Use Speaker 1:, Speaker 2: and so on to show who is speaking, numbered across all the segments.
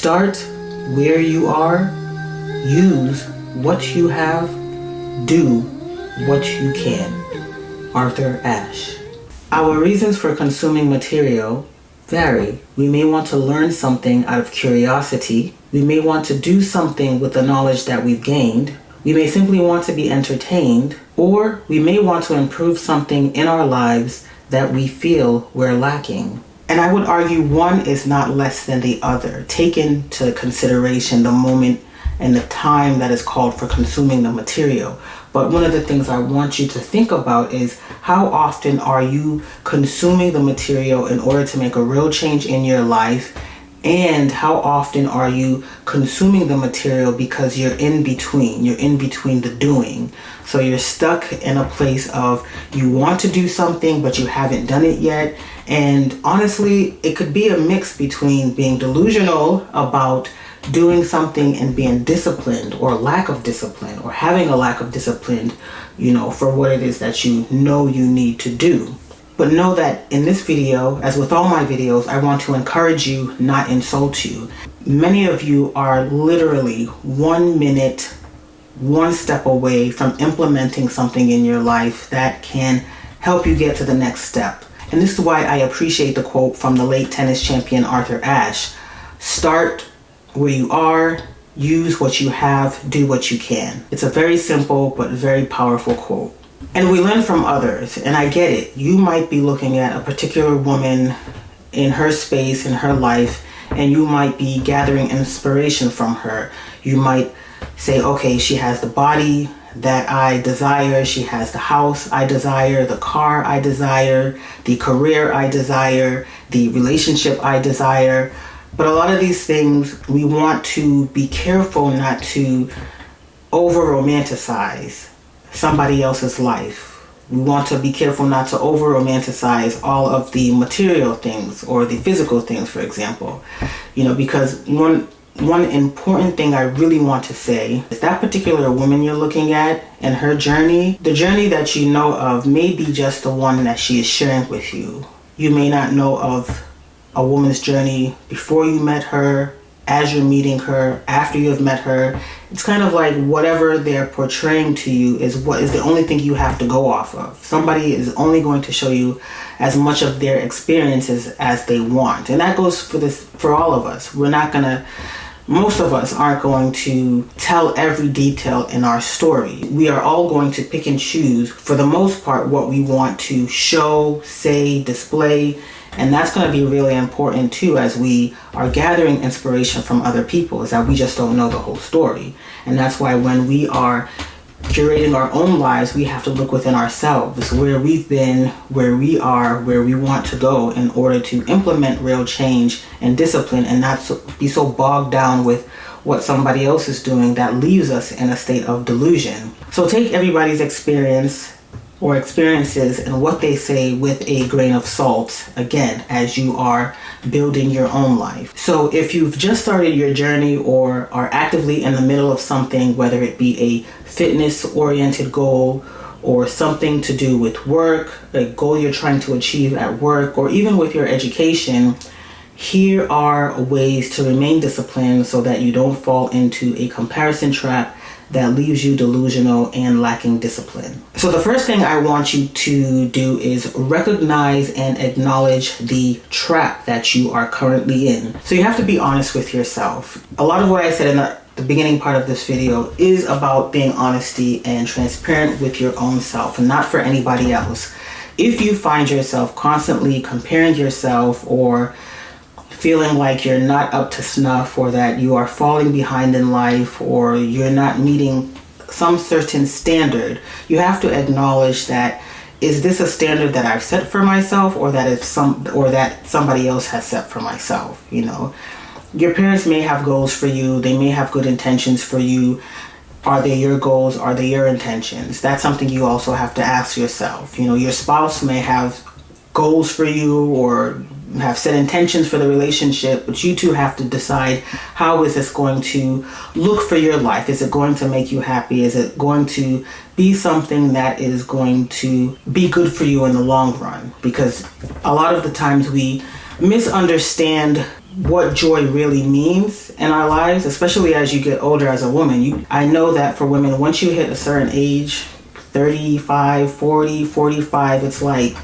Speaker 1: Start where you are, use what you have, do what you can. Arthur Ashe. Our reasons for consuming material vary. We may want to learn something out of curiosity. We may want to do something with the knowledge that we've gained. We may simply want to be entertained, or we may want to improve something in our lives that we feel we're lacking. And I would argue one is not less than the other. Take into consideration the moment and the time that is called for consuming the material. But one of the things I want you to think about is how often are you consuming the material in order to make a real change in your life, and how often are you consuming the material because you're in between the doing. So you're stuck in a place of you want to do something but you haven't done it yet. And honestly, it could be a mix between being delusional about doing something and being disciplined, or lack of discipline, or having a lack of discipline, for what it is that you know you need to do. But know that in this video, as with all my videos, I want to encourage you, not insult you. Many of you are literally 1 minute, one step away from implementing something in your life that can help you get to the next step. And this is why I appreciate the quote from the late tennis champion Arthur Ashe. Start where you are, use what you have, do what you can. It's a very simple but very powerful quote. And we learn from others, and I get it. You might be looking at a particular woman in her space, in her life, and you might be gathering inspiration from her. You might say, okay, she has the body that I desire, she has the house I desire, the car I desire, the career I desire, the relationship I desire. But a lot of these things, we want to be careful not to over-romanticize somebody else's life. We want to be careful not to over-romanticize all of the material things or the physical things, for example. Because one important thing I really want to say is that particular woman you're looking at and her journey, the journey that you know of may be just the one that she is sharing with you. You may not know of a woman's journey before you met her, as you're meeting her, after you have met her. It's kind of like whatever they're portraying to you is what is the only thing you have to go off of. Somebody is only going to show you as much of their experiences as they want. And that goes for all of us. Most of us aren't going to tell every detail in our story. We are all going to pick and choose, for the most part, what we want to show, say, display. And that's going to be really important too, as we are gathering inspiration from other people, is that we just don't know the whole story. And that's why when we are curating our own lives, we have to look within ourselves, where we've been, where we are, where we want to go, in order to implement real change and discipline, and not be so bogged down with what somebody else is doing that leaves us in a state of delusion. So take everybody's experiences and what they say with a grain of salt, again, as you are building your own life. So if you've just started your journey or are actively in the middle of something, whether it be a fitness-oriented goal or something to do with work, a goal you're trying to achieve at work, or even with your education, here are ways to remain disciplined so that you don't fall into a comparison trap that leaves you delusional and lacking discipline. So the first thing I want you to do is recognize and acknowledge the trap that you are currently in. So you have to be honest with yourself. A lot of what I said in the beginning part of this video is about being honesty and transparent with your own self, and not for anybody else. If you find yourself constantly comparing yourself, or feeling like you're not up to snuff, or that you are falling behind in life, or you're not meeting some certain standard, you have to acknowledge that, is this a standard that I've set for myself, or that somebody else has set for myself? Your parents may have goals for you, they may have good intentions for you. Are they your goals? Are they your intentions? That's something you also have to ask yourself. Your spouse may have goals for you, or have set intentions for the relationship, but you two have to decide, how is this going to look for your life? Is it going to make you happy? Is it going to be something that is going to be good for you in the long run? Because a lot of the times we misunderstand what joy really means in our lives, especially as you get older as a woman. I know that for women, once you hit a certain age, 35, 40, 45, it's like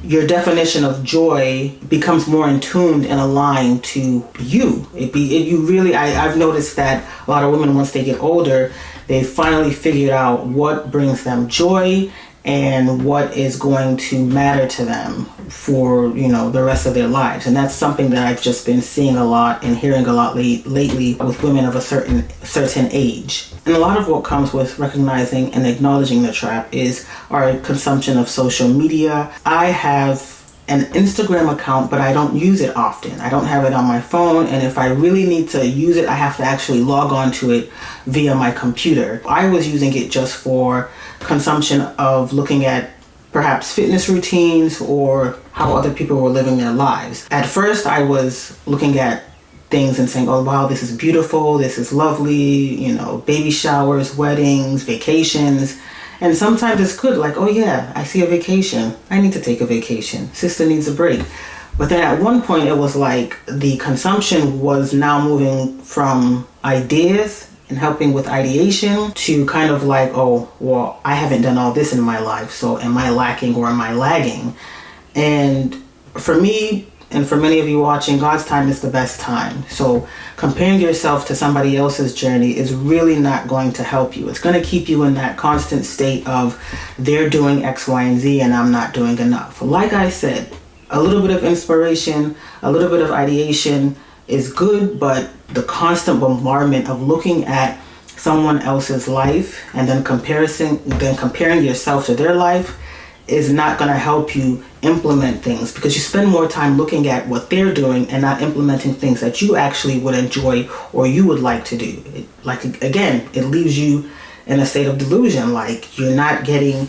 Speaker 1: your definition of joy becomes more in tuned and aligned to you. I've noticed that a lot of women, once they get older, they finally figured out what brings them joy and what is going to matter to them for, the rest of their lives. And that's something that I've just been seeing a lot and hearing a lot lately with women of a certain age. And a lot of what comes with recognizing and acknowledging the trap is our consumption of social media. I have an Instagram account, but I don't use it often. I don't have it on my phone, and if I really need to use it, I have to actually log on to it via my computer. I was using it just for consumption of looking at perhaps fitness routines or how other people were living their lives. At first, I was looking at things and saying, oh wow, this is beautiful, this is lovely, baby showers, weddings, vacations. And sometimes it's good, like, oh yeah, I see a vacation. I need to take a vacation. Sister needs a break. But then at one point it was like the consumption was now moving from ideas and helping with ideation to kind of like, oh, well, I haven't done all this in my life, so am I lacking or am I lagging? And for me, and for many of you watching, God's time is the best time. So comparing yourself to somebody else's journey is really not going to help you. It's going to keep you in that constant state of they're doing X, Y, and Z and I'm not doing enough. Like I said, a little bit of inspiration, a little bit of ideation is good, but the constant bombardment of looking at someone else's life and then comparing yourself to their life is not going to help you implement things, because you spend more time looking at what they're doing and not implementing things that you actually would enjoy or you would like to do. It leaves you in a state of delusion, like you're not getting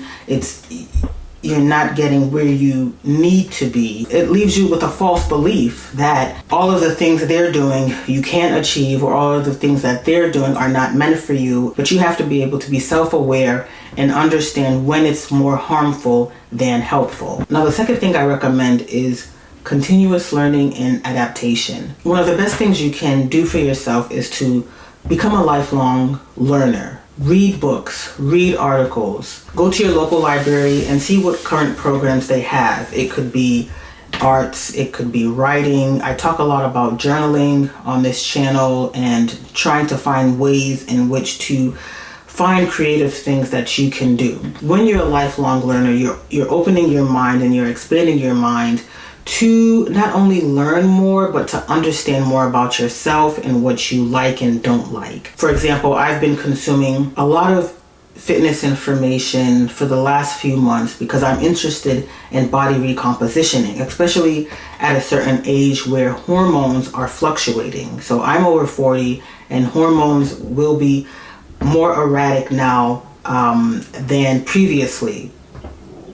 Speaker 1: where you need to be. It leaves you with a false belief that all of the things they're doing you can't achieve, or all of the things that they're doing are not meant for you. But you have to be able to be self-aware and understand when it's more harmful than helpful. Now, the second thing I recommend is continuous learning and adaptation. One of the best things you can do for yourself is to become a lifelong learner. Read books, read articles, go to your local library and see what current programs they have. It could be arts, it could be writing. I talk a lot about journaling on this channel and trying to find ways in which to find creative things that you can do. When you're a lifelong learner, you're opening your mind and you're expanding your mind to not only learn more, but to understand more about yourself and what you like and don't like. For example, I've been consuming a lot of fitness information for the last few months because I'm interested in body recompositioning, especially at a certain age where hormones are fluctuating. So I'm over 40 and hormones will be more erratic now than previously.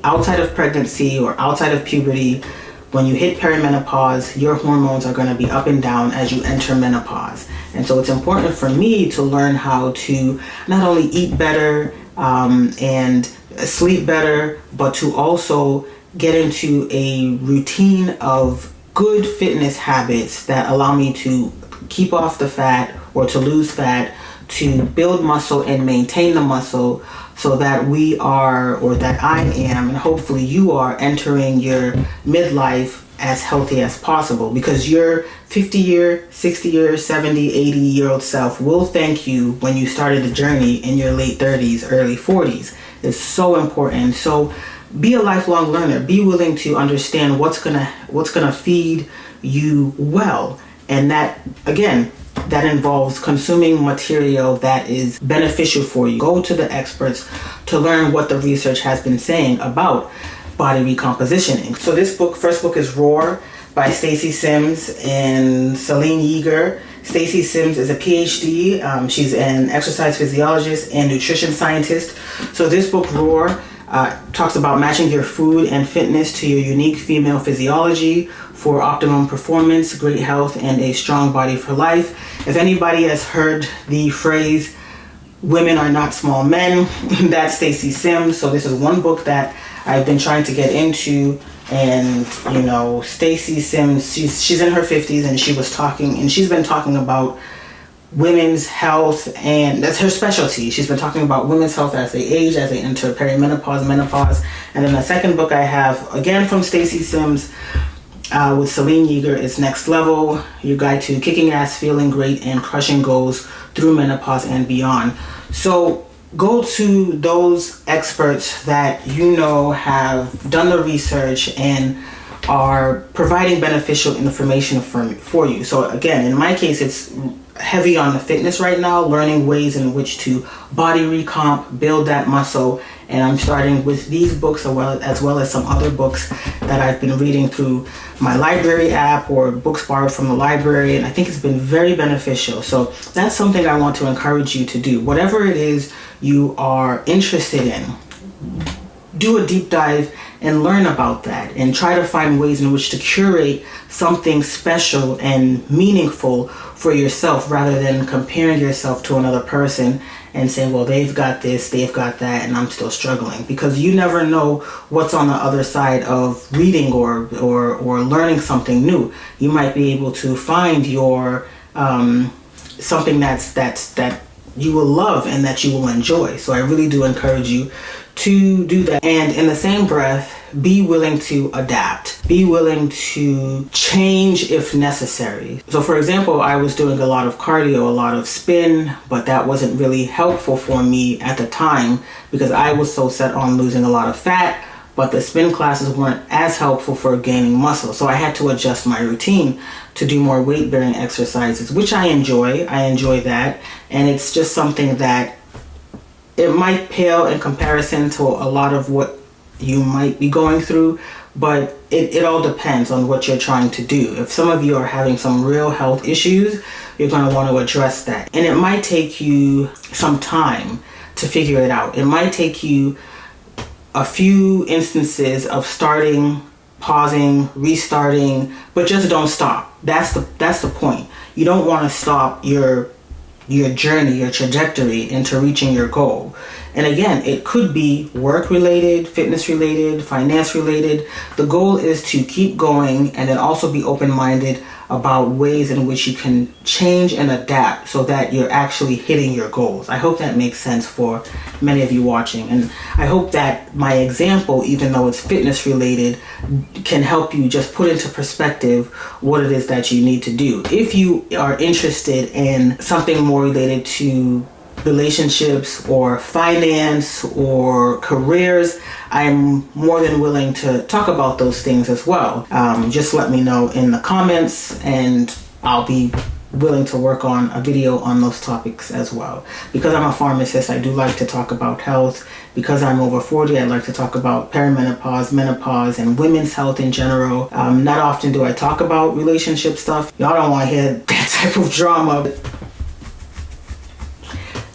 Speaker 1: Outside of pregnancy or outside of puberty, when you hit perimenopause, your hormones are going to be up and down as you enter menopause. And so it's important for me to learn how to not only eat better and sleep better, but to also get into a routine of good fitness habits that allow me to keep off the fat or to lose fat, to build muscle and maintain the muscle, so that we are, or that I am, and hopefully you are, entering your midlife as healthy as possible, because your 50-year, 60-year, 70, 80-year-old self will thank you when you started the journey in your late 30s, early 40s. It's so important. So be a lifelong learner. Be willing to understand what's gonna feed you well, and that, again, that involves consuming material that is beneficial for you. Go to the experts to learn what the research has been saying about body recompositioning. So this first book is Roar by Stacy Sims and Celine Yeager. Stacy Sims is a PhD. She's an exercise physiologist and nutrition scientist. So this book, Roar, talks about matching your food and fitness to your unique female physiology for optimum performance, great health, and a strong body for life. If anybody has heard the phrase, women are not small men, that's Stacy Sims. So this is one book that I've been trying to get into. And you know, Stacy Sims, she's in her 50s, and she's been talking about women's health, and that's her specialty. She's been talking about women's health as they age, as they enter perimenopause, menopause. And then the second book I have, again from Stacy Sims, with Celine Yeager, is Next Level, Your Guide to Kicking Ass, Feeling Great, and Crushing Goals Through Menopause and Beyond. So go to those experts that you know have done the research and are providing beneficial information for you. So again, in my case, it's heavy on the fitness right now, learning ways in which to body recomp, build that muscle. And I'm starting with these books as well as some other books that I've been reading through my library app or books borrowed from the library. And I think it's been very beneficial. So that's something I want to encourage you to do. Whatever it is you are interested in, do a deep dive and learn about that, and try to find ways in which to curate something special and meaningful for yourself, rather than comparing yourself to another person and saying, well, they've got this, they've got that, and I'm still struggling. Because you never know what's on the other side of reading or learning something new. You might be able to find your something that you will love and that you will enjoy. So I really do encourage you to do that. And in the same breath, be willing to adapt. Be willing to change if necessary. So for example, I was doing a lot of cardio, a lot of spin, but that wasn't really helpful for me at the time because I was so set on losing a lot of fat, but the spin classes weren't as helpful for gaining muscle. So I had to adjust my routine to do more weight-bearing exercises, which I enjoy. I enjoy that. And it's just something that it might pale in comparison to a lot of what you might be going through, but it all depends on what you're trying to do. If some of you are having some real health issues, you're going to want to address that. And it might take you some time to figure it out. It might take you a few instances of starting, pausing, restarting, but just don't stop. That's the point. You don't want to stop your journey, your trajectory into reaching your goal. And again, it could be work related, fitness related, finance related. The goal is to keep going and then also be open-minded about ways in which you can change and adapt so that you're actually hitting your goals. I hope that makes sense for many of you watching. And I hope that my example, even though it's fitness related, can help you just put into perspective what it is that you need to do. If you are interested in something more related to relationships or finance or careers, I'm more than willing to talk about those things as well. Just let me know in the comments and I'll be willing to work on a video on those topics as well. Because I'm a pharmacist, I do like to talk about health. Because I'm over 40, I like to talk about perimenopause, menopause, and women's health in general. Not often do I talk about relationship stuff. Y'all don't want to hear that type of drama.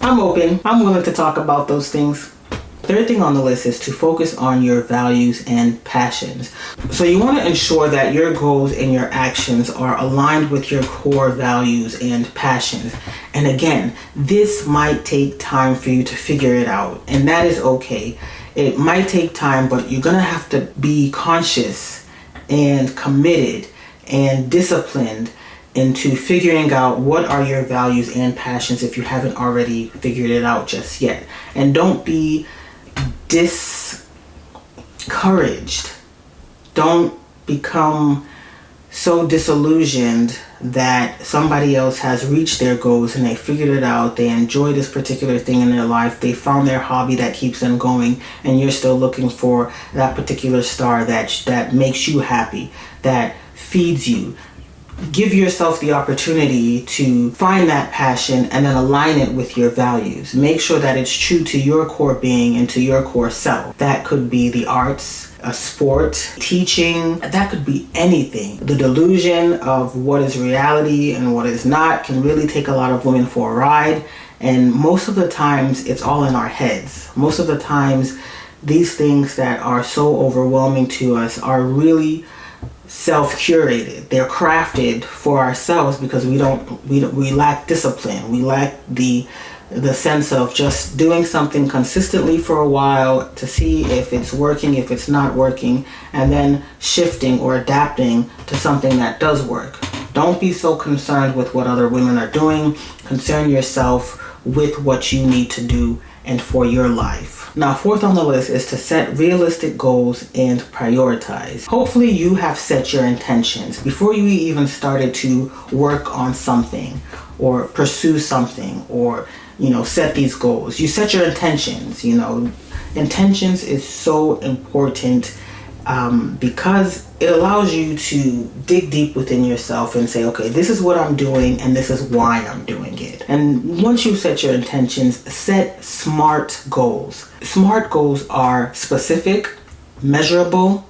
Speaker 1: I'm open. I'm willing to talk about those things. Third thing on the list is to focus on your values and passions. So you want to ensure that your goals and your actions are aligned with your core values and passions. And again, this might take time for you to figure it out, and that is okay. It might take time, but you're going to have to be conscious and committed and disciplined into figuring out what are your values and passions if you haven't already figured it out just yet. And don't be discouraged. Don't become so disillusioned that somebody else has reached their goals and they figured it out, they enjoy this particular thing in their life, they found their hobby that keeps them going, and you're still looking for that particular star that makes you happy, that feeds you. Give yourself the opportunity to find that passion and then align it with your values. Make sure that it's true to your core being and to your core self. That could be the arts, a sport, teaching, that could be anything. The delusion of what is reality and what is not can really take a lot of women for a ride. And most of the times it's all in our heads. Most of the times these things that are so overwhelming to us are really self-curated. They're crafted for ourselves because we lack discipline. We lack the the sense of just doing something consistently for a while to see if it's working, if it's not working, and then shifting or adapting to something that does work. Don't be so concerned with what other women are doing. Concern yourself with what you need to do and for your life. Now, fourth on the list is to set realistic goals and prioritize. Hopefully you have set your intentions before you even started to work on something or pursue something or set these goals. You set your intentions. Intentions is so important because it allows you to dig deep within yourself and say, okay, this is what I'm doing and this is why I'm doing it. And once you set your intentions, set SMART goals. SMART goals are specific, measurable,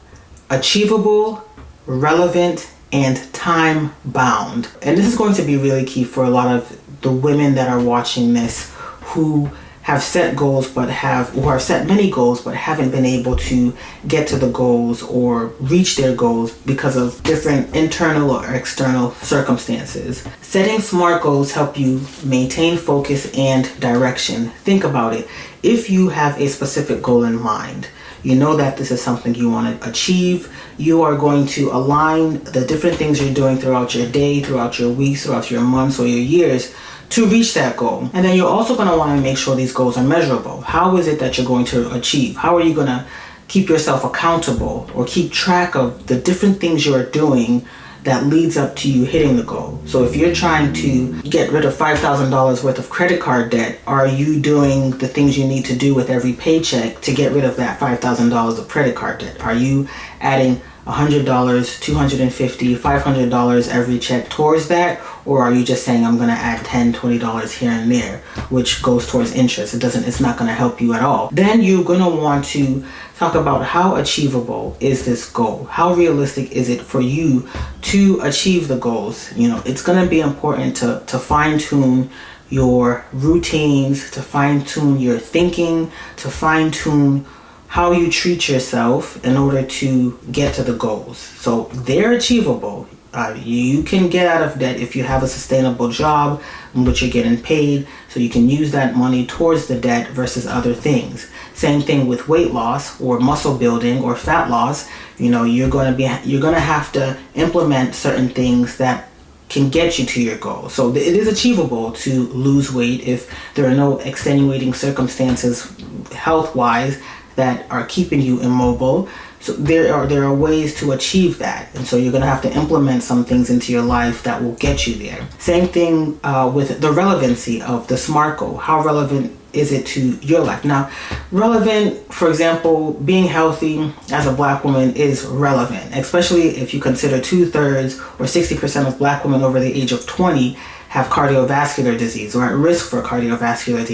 Speaker 1: achievable, relevant, and time bound. And this is going to be really key for a lot of the women that are watching this who have set goals who have set many goals but haven't been able to get to the goals or reach their goals because of different internal or external circumstances. Setting SMART goals help you maintain focus and direction. Think about it. If you have a specific goal in mind, you know that this is something you want to achieve, you are going to align the different things you're doing throughout your day, throughout your weeks, throughout your months or your years to reach that goal. And then you're also going to want to make sure these goals are measurable. How is it that you're going to achieve? How are you going to keep yourself accountable or keep track of the different things you're doing that leads up to you hitting the goal? So if you're trying to get rid of $5,000 worth of credit card debt, are you doing the things you need to do with every paycheck to get rid of that $5,000 of credit card debt? Are you adding $100, $250, $500 every check towards that? Or are you just saying, I'm going to add $10, $20 here and there, which goes towards interest? It's not going to help you at all. Then you're going to want to talk about how achievable is this goal? How realistic is it for you to achieve the goals? It's going to be important to fine tune your routines, to fine tune your thinking, to fine tune how you treat yourself in order to get to the goals. So they're achievable. You can get out of debt if you have a sustainable job in which you're getting paid, so you can use that money towards the debt versus other things. Same thing with weight loss or muscle building or fat loss. You're going to have to implement certain things that can get you to your goal. So it is achievable to lose weight if there are no extenuating circumstances health-wise that are keeping you immobile. So there are ways to achieve that, and so you're going to have to implement some things into your life that will get you there. Same thing with the relevancy of the SMART goal. How relevant is it to your life? Now, relevant, for example, being healthy as a Black woman is relevant, especially if you consider 2/3 or 60% of Black women over the age of 20 have cardiovascular disease or at risk for cardiovascular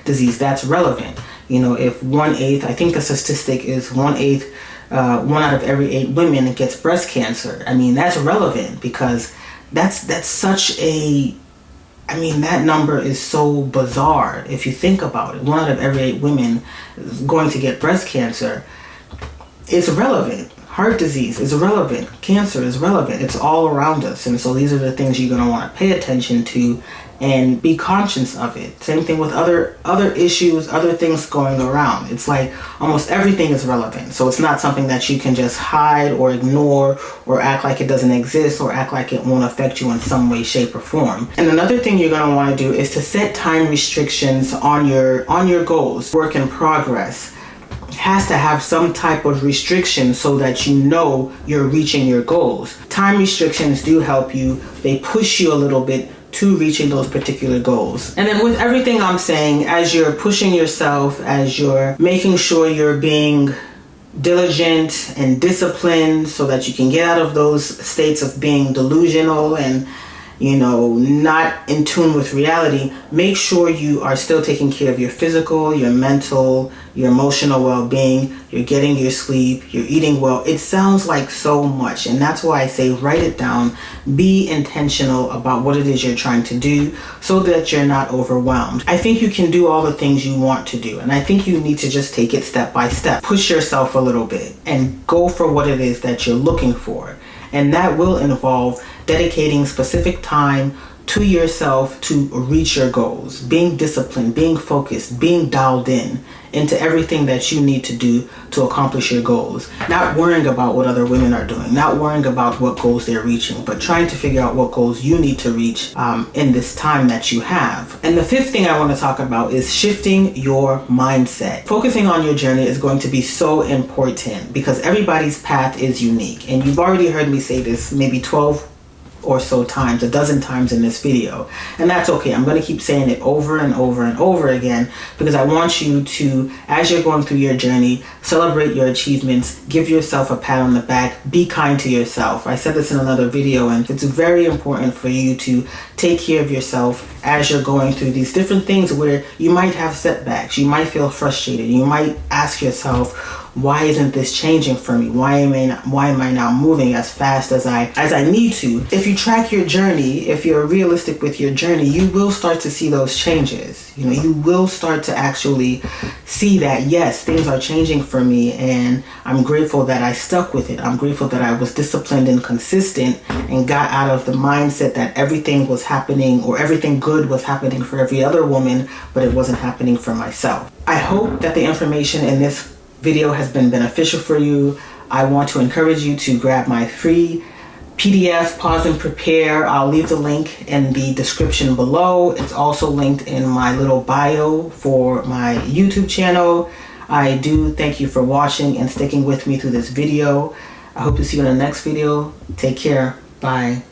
Speaker 1: disease. That's relevant. If 1/8, I think the statistic is 1/8, 1 out of every 8 women gets breast cancer. That's relevant because that's such a, that number is so bizarre if you think about it. 1 out of every 8 women is going to get breast cancer. It's relevant. Heart disease is relevant. Cancer is relevant. It's all around us. And so these are the things you're going to want to pay attention to and be conscious of it. Same thing with other issues, other things going around. It's like almost everything is relevant. So it's not something that you can just hide or ignore or act like it doesn't exist or act like it won't affect you in some way, shape, or form. And another thing you're going to want to do is to set time restrictions on your goals. Work in progress has to have some type of restriction so that you're reaching your goals. Time restrictions do help you. They push you a little bit to reaching those particular goals. And then with everything I'm saying, as you're pushing yourself, as you're making sure you're being diligent and disciplined so that you can get out of those states of being delusional and not in tune with reality, make sure you are still taking care of your physical, your mental, your emotional well-being, you're getting your sleep, you're eating well. It sounds like so much, and that's why I say write it down. Be intentional about what it is you're trying to do so that you're not overwhelmed. I think you can do all the things you want to do, and I think you need to just take it step by step. Push yourself a little bit and go for what it is that you're looking for. And that will involve dedicating specific time to yourself to reach your goals, being disciplined, being focused, being dialed in into everything that you need to do to accomplish your goals. Not worrying about what other women are doing, not worrying about what goals they're reaching, but trying to figure out what goals you need to reach in this time that you have. And the fifth thing I want to talk about is shifting your mindset. Focusing on your journey is going to be so important because everybody's path is unique. And you've already heard me say this maybe 12 or so times, a dozen times in this video, and that's okay. I'm going to keep saying it over and over and over again because I want you to, as you're going through your journey, celebrate your achievements, give yourself a pat on the back, be kind to yourself. I said this in another video, and it's very important for you to take care of yourself as you're going through these different things where you might have setbacks, you might feel frustrated, you might ask yourself, why isn't this changing for me? Why am I not moving as fast as I need to? If you track your journey, if you're realistic with your journey, you will start to see those changes. You know, you will start to actually see that, yes, things are changing for me, and I'm grateful that I stuck with it. I'm grateful that I was disciplined and consistent and got out of the mindset that everything was happening or everything good was happening for every other woman, but it wasn't happening for myself. I hope that the information in this video has been beneficial for you. I want to encourage you to grab my free PDF, Pause and Prepare. I'll leave the link in the description below. It's also linked in my little bio for my YouTube channel. I do thank you for watching and sticking with me through this video. I hope to see you in the next video. Take care. Bye.